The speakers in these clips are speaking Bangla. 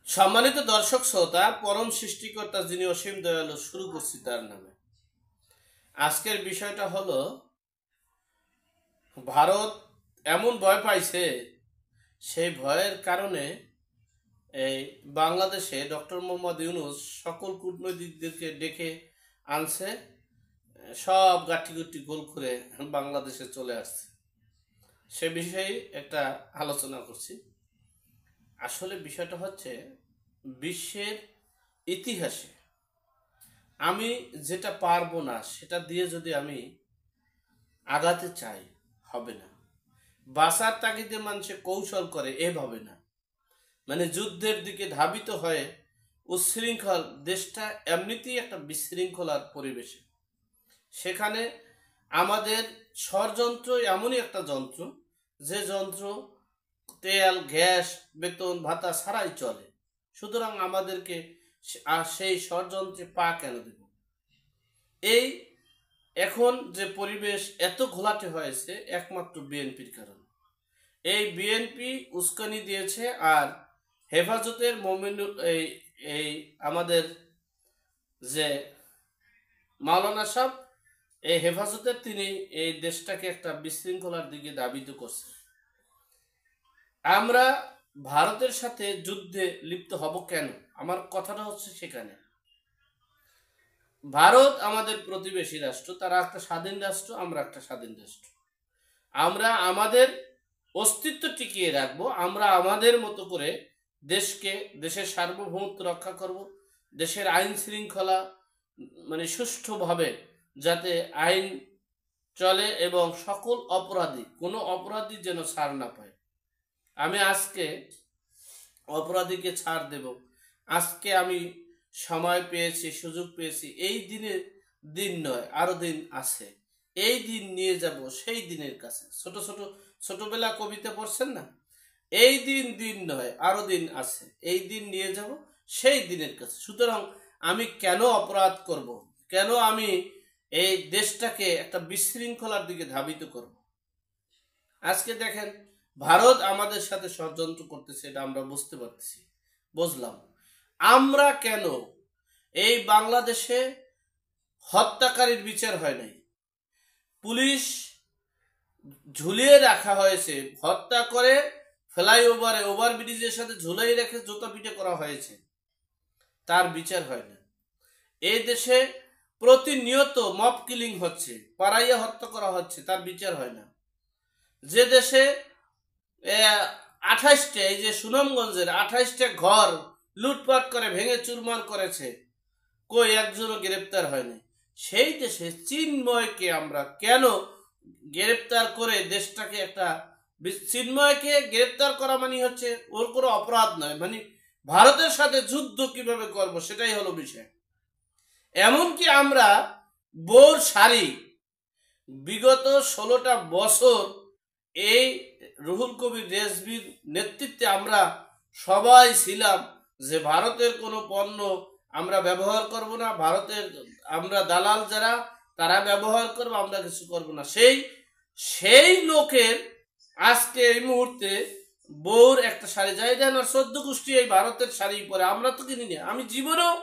সম্মানিত দর্শক শ্রোতা, পরম সৃষ্টিকর্তা যিনি অসীম দয়ালু, শুরু করছি তার নামে। আজকের বিষয়টা হলো, ভারত এমন ভয় পাইছে, সেই ভয়ের কারণে এই বাংলাদেশে ডক্টর মোহাম্মদ ইউনূস সকল কূটনৈতিকদেরকে ডেকে আনছে, সব গাঠিগুটি গোল করে বাংলাদেশে চলে আসছে। সে বিষয়ে একটা আলোচনা করছি। আসলে বিষয়টা হচ্ছে, বিশ্বের ইতিহাসে আমি যেটা পারবো না সেটা দিয়ে যদি আমি আগাতে চাই, হবে না। বাঁচার তাগিদে মানুষে কৌশল করে, এভাবে না। মানে যুদ্ধের দিকে ধাবিত হয়ে উচ্ছৃঙ্খল দেশটা এমনিতেই একটা বিশৃঙ্খলার পরিবেশে, সেখানে আমাদের ষড়যন্ত্র এমনই একটা যন্ত্র, যে যন্ত্র তেল গ্যাস বেতন ভাতা ছাড়াই চলে। সুতরাং আমাদেরকে সেই ষড়যন্ত্রে পা কেন দেব? এই এখন যে পরিবেশ এত ঘোলাটে হয়েছে, একমাত্র বিএনপির কারণে। এই বিএনপি উস্কানি দিয়েছে, আর হেফাজতের মোমিনুল এই এই আমাদের যে মাওলানা সাহেব, এই হেফাজতের তিনি এই দেশটাকে একটা বিশৃঙ্খলার দিকে ধাবিত করছে। আমরা ভারতের সাথে যুদ্ধে লিপ্ত হব কেন? আমার কথাটা হচ্ছে সেখানে। ভারত আমাদের প্রতিবেশী রাষ্ট্র, তারা একটা স্বাধীন রাষ্ট্র, আমরা একটা স্বাধীন রাষ্ট্র। আমরা আমাদের অস্তিত্ব টিকিয়ে রাখবো, আমরা আমাদের মতো করে দেশকে, দেশের সার্বভৌমত্ব রক্ষা করব, দেশের আইন শৃঙ্খলা মানে সুষ্ঠুভাবে যাতে আইন চলে এবং সকল অপরাধী, কোনো অপরাধী যেন ছাড় না পায়। আমি আজকে অপরাধীকে ছাড় দেব, আজকে আমি সময় পেয়েছি, সুযোগ পেয়েছি, এই দিনের দিন নয়, আরো দিন আছে। এই দিন নিয়ে যাব সেই দিনের কাছে। ছোটবেলা কবিতা পড়ছেন না? এই দিন দিন নয়, আরো দিন আছে, এই দিন নিয়ে যাব সেই দিনের কাছে। সুতরাং আমি কেন অপরাধ করব? কেন আমি এই দেশটাকে একটা বিশৃঙ্খলার দিকে ধাবিত করব? আজকে দেখেন, ভারত আমাদের সাথে ষড়যন্ত্র করতেছে, এটা আমরা বুঝতে পারতেছি, বুঝলাম। আমরা কেন এই বাংলাদেশে হত্যাকারীর বিচার হয় নাই? পুলিশ ঝুলিয়ে রাখা হয়েছে, হত্যা করে ফ্লাইওভারে ওভারব্রিজের সাথে ঝুলাই রেখে জুতা পিটে করা হয়েছে, তার বিচার হয় না। এই দেশে প্রতিনিয়ত মব কিলিং হচ্ছে, পাড়াইয়া হত্যা করা হচ্ছে, তার বিচার হয় না। যে দেশে 28টা, এই যে সুনামগঞ্জের 28টা ঘর লুটপাট করে ভেঙে চুরমার করেছে, কই একজনও গ্রেপ্তার হয়নি। সেই দেশে চিন্ময়কে আমরা কেন গ্রেপ্তার করে দেশটাকে একটা, চিন্ময়কে গ্রেপ্তার করা মানে হচ্ছে ওর কোনো অপরাধ নয়, মানে ভারতের সাথে যুদ্ধ কিভাবে করব সেটাই হলো বিষয়। এমনকি আমরা বোর শাড়ি বিগত 16টা বছর এই রুহুল কবির রেজভির নেতৃত্বে আমরা সবাই ছিলাম যে ভারতের কোনো পণ্য আমরা ব্যবহার করব না, ভারতের আমরা দালাল যারা তারা ব্যবহার করবো, আমরা কিছু করব না। সেই লোকের আজকে এই মুহূর্তে বউর একটা শাড়ি যাই দেন, আর 14 গোষ্ঠী এই ভারতের শাড়ি পরে, আমরা তো কিনি না। আমি জীবনেও,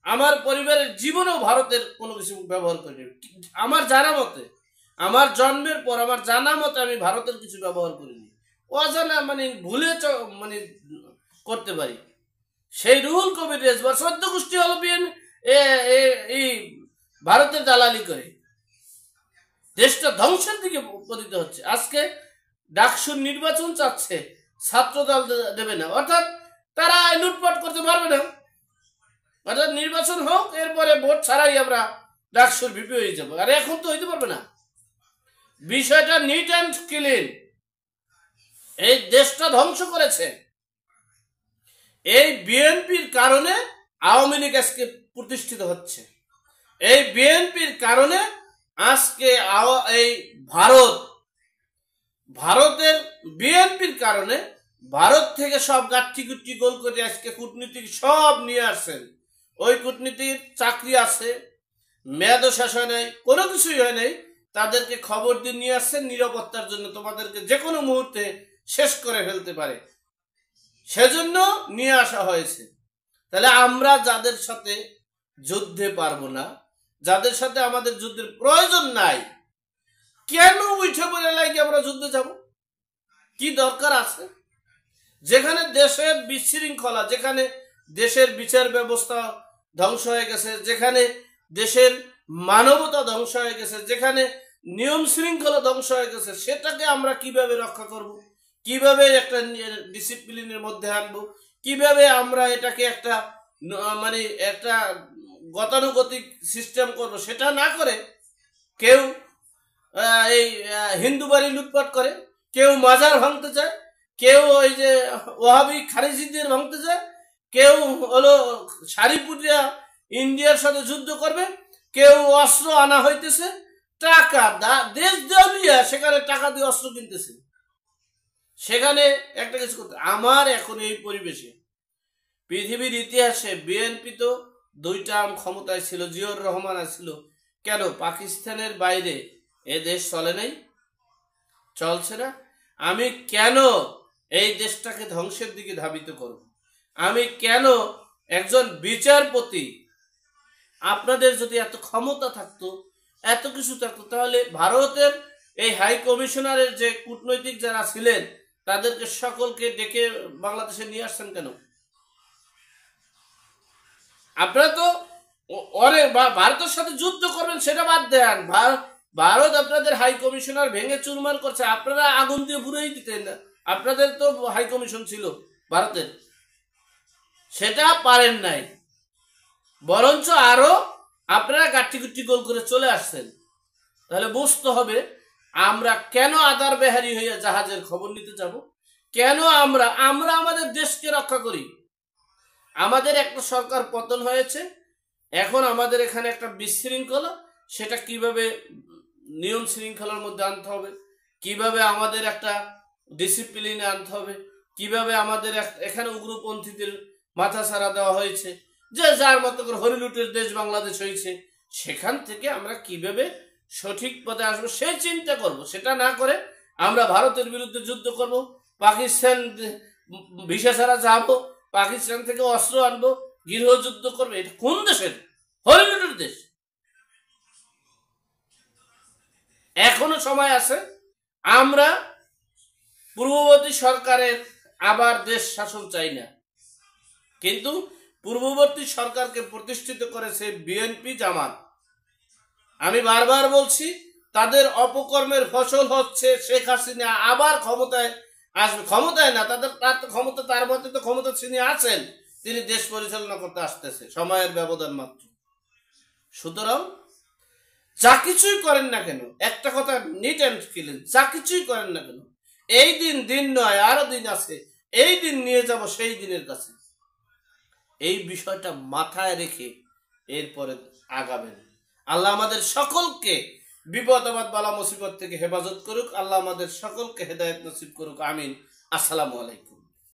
আমার পরিবারের জীবনেও ভারতের কোনো কিছু ব্যবহার করিনি। আমার জানা মতে, আমার জন্মের পর আমার জানা মতে আমি ভারতের কিছু ব্যবহার করিনি। অজানা মানে ভুলে মানে করতে পারি। সেই রুহুল কবির রেজভার 14 গোষ্ঠী হলো এই ভারতের দালালি করে দেশটা ধ্বংসের দিকে পতিত হচ্ছে। আজকে ডাকসুর নির্বাচন চাচ্ছে, ছাত্র দল দেবে না, অর্থাৎ তারা লুটপাট করতে পারবে না। অর্থাৎ নির্বাচন হোক, এরপরে ভোট ছাড়াই আমরা ডাকসুর ভিপি হয়ে যাবো। আর এখন তো হইতে পারবে না। বিষয়টা নিট অ্যান্ড ক্লিন। এই দেশটা ধ্বংস করেছে এই বিএনপির কারণে। আওয়ামী লীগ আজকে প্রতিষ্ঠিত হচ্ছে এই বিএনপির কারণে। আজকে এই ভারতের বিএনপির কারণে ভারত থেকে সব গাঠি গুটি গোল করে আজকে কূটনীতিক সব নিয়ে আসছেন। ওই কূটনীতির চাকরি আছে, মেয়াদও শেষ হয় নাই, কোনো কিছুই হয় নাই, তাদেরকে খবর দিয়ে নিয়ে আসছেন নিরাপত্তার জন্য, তোমাদেরকে যে কোনো মুহূর্তে শেষ করে ফেলতে পারে। সেজন্য নিয়ে আসা হয়েছে। তাহলে আমরা যাদের সাথে যুদ্ধে পারবো না, যাদের সাথে আমাদের যুদ্ধের প্রয়োজন নাই, কেন উঠে পড়ে লাগে আমরা যুদ্ধে যাব? কি দরকার আছে? যেখানে দেশের বিশৃঙ্খলা, যেখানে দেশের বিচার ব্যবস্থা ধ্বংস হয়ে গেছে, যেখানে দেশের মানবতা ধ্বংস হয়ে গেছে, যেখানে নিয়ম শৃঙ্খলা ধ্বংস হয়ে গেছে, সেটাকে আমরা কিভাবে রক্ষা করব? কিভাবে একটা ডিসিপ্লিনের মধ্যে আনবো? কিভাবে আমরা এটাকে একটা মানে একটা গতানুগতিক সিস্টেম করব? সেটা না করে কেউ এই হিন্দু বাড়ি লুটপাট করে, কেউ মাজার ভাঙতে চায়, কেউ ওই যে ওহাবি খারিজিদের ভাঙতে চায়, কেউ হলো সারিপুরিয়া ইন্ডিয়ার সাথে যুদ্ধ করবে, কেউ অস্ত্র আনা হইতেছে, টাকা দেশ দেওয়া সেখানে টাকা দিয়ে অস্ত্র কিনতেছে, সেখানে একটা কিছু করতে। আমার এখন এই পরিবেশে পৃথিবীর ইতিহাসে বিএনপি তো 2 টার্ম ক্ষমতায় ছিল, জিয়র রহমান ছিল, কেন পাকিস্তানের বাইরে এ দেশ চলে নাই? চলছে না। আমি কেন এই দেশটাকে ধ্বংসের দিকে ধাবিত করব? আমি কেন একজন বিচারপতি, আপনাদের যদি এত ক্ষমতা থাকতো, এত কিছু থাকতো, তাহলে ভারতের এই হাই কমিশনারের যে কূটনৈতিক যারা ছিলেন তাদেরকে সকলকে ডেকে বাংলাদেশে নিয়ে আসছেন কেন? আপনারা তো অনেক ভারতের সাথে যুদ্ধ করবেন সেটা বাদ দেন, ভারত আপনাদের হাই কমিশনার ভেঙে চুরমার করছে, আপনারা আগুন দিয়ে পুড়িয়ে দিতেন না। আপনাদের তো হাই কমিশন ছিল ভারতের, সেটা পারেন নাই, বরঞ্চ আরো আপনারা গাঠি গুটি গোল করে চলে আসছেন। তাহলে বুঝতে হবে আমরা কেন আদার বেহারি হইয়া জাহাজের খবর নিতে যাব? কেন আমরা আমাদের দেশকে রক্ষা করি? আমাদের একটা সরকার পতন হয়েছে, এখন আমাদের এখানে একটা বিশৃঙ্খলা, সেটা কিভাবে নিয়ম শৃঙ্খলার মধ্যে আনতে হবে, কিভাবে আমাদের একটা ডিসিপ্লিনে আনতে হবে, কিভাবে আমাদের এখানে উগ্রপন্থীদের মাথা ছাড়া দেওয়া হয়েছে, যে যার মতো করে হরিলুটের দেশ বাংলাদেশ হয়েছে, সেখান থেকে আমরা কিভাবে সঠিক পথে আসবো সেই চিন্তা করব। সেটা না করে আমরা ভারতের বিরুদ্ধে যুদ্ধ করব, পাকিস্তান ভিসা ছাড়া যাবো, পাকিস্তান থেকে অস্ত্র আনবো, গৃহযুদ্ধ করবে। এটা কোন দেশের? হলিউডের দেশ। এখনো সময় আছে। আমরা পূর্ববর্তী সরকারের আবার দেশ শাসন চাই না, কিন্তু পূর্ববর্তী সরকারকে প্রতিষ্ঠিত করেছে বিএনপি জামাত। আমি বারবার বলছি, তাদের অপকর্মের ফসল হচ্ছে শেখ হাসিনা আবার ক্ষমতায় আসবে। ক্ষমতায় না, তার ক্ষমতা, তার মধ্যে তো ক্ষমতা তিনি আছেন, তিনি দেশ পরিচালনা করতে আসতেছে, সময়ের ব্যবধান মাত্র। সুতরাং যা কিছুই করেন না কেন, একটা কথা নিট অ্যান্ড ক্লিন, যা কিছুই করেন না কেন, এই দিন নয়, আরো দিন আছে, এই দিন নিয়ে যাব সেই দিনের কাছে। এই বিষয়টা মাথায় রেখে এরপরে আগাবেন। আল্লাহ আমাদের সকলকে বিপদ আপদ বালা মুসিবত থেকে হেফাজত করুক। আল্লাহ আমাদের সকলকে হেদায়েত নসিব করুক। আমিন। আসসালামু আলাইকুম।